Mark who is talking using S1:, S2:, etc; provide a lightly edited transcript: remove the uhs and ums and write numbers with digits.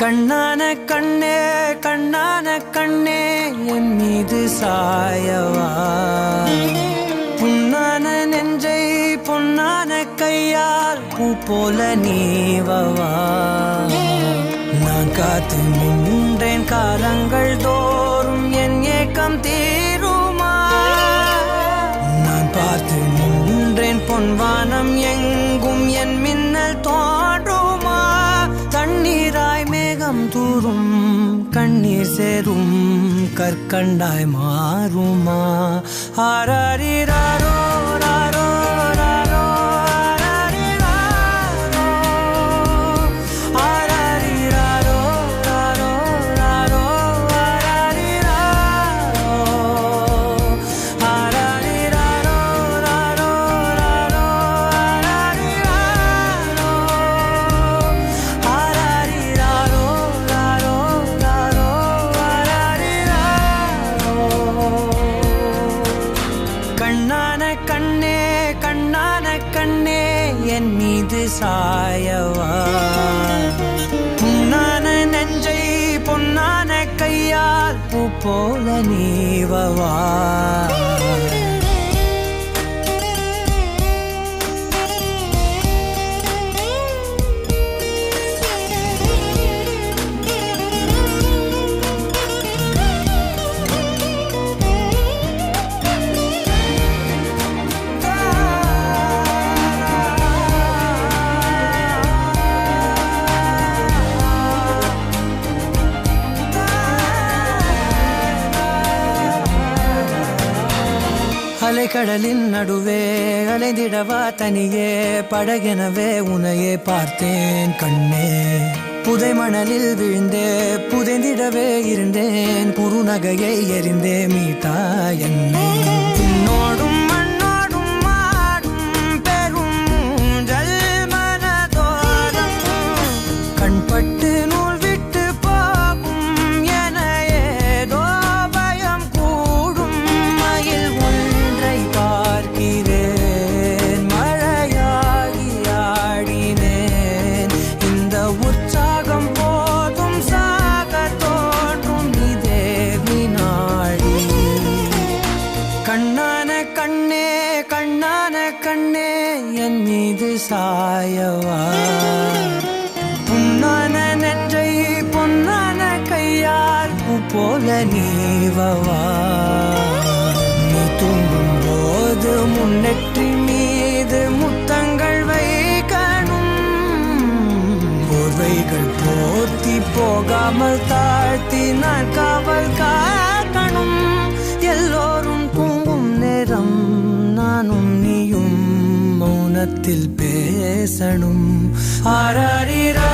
S1: கண்ணான கண்ணே கண்ணான கண்ணே என் மீது சாயவா, புண்ணான நெஞ்சை பொன்னான கையால் பூ போல நீவவா. நான் காத்து நின்றேன் காலங்கள் தோறும் என் ஏக்கம் தீருமா. நான் பார்த்து நின்றேன் பொன்வானம் எங்கும் என் மின்னல் தோன்றுமா. தண்ணீராய் மேகம் தூரும் கண்ணீர் சேரும் கற்கண்டாய் மாறுமா. ஆராரிராரோ ராரோ ராரோ ஆராரிராரோ ராரோ ராரோ ஆராரிராரோ ராரோ ராரோ ஆராரிராரோ ராரோ ராரோ கண்ணான கண்ணே கண்ணான கண்ணே என் மீது சாயவா, புண்ணான நெஞ்சை பொன்னான கையால் பூ போல நீவவா. அலைக்கடலின் நடுவே அலைந்திடவா தனியே, படகெனவே உனையே பார்த்தேன் கண்ணே. புதை மணலில் விழுந்தே புதைந்திடவே இருந்தேன், குறுநகையை எறிந்தே மீட்டா என்னை. உன்னோடும் மண்ணோடும் மாடும் பெரும் ஊஞ்சல் மனதோரம், கண்பட்டு நூல் விட்டு போகும் என ஏதோ பயம் கூடும். மயில் பார்க்கிறேன் மழையாகி ஆடினேன், இந்த உற்சாகம் போதும் சாக தோன்றும் இதே வினாடி. கண்ணான கண்ணே கண்ணான கண்ணே என் மீது சாயவா, புண்ணான நெஞ்சை பொன்னான கையால் பூ போல நீவவா. நீ தூங்கும் போது முன்னெற்றி மீது முத்தங்கள் வைக்கணும், போர்வைகள் போர்த்தி போகாமல் தாழ்த்தி நான் காவல் காக்கணும். எல்லோரும் தூங்கும் நேரம் நானும் நீயும் மௌனத்தில் பேசணும். ஆராரிரா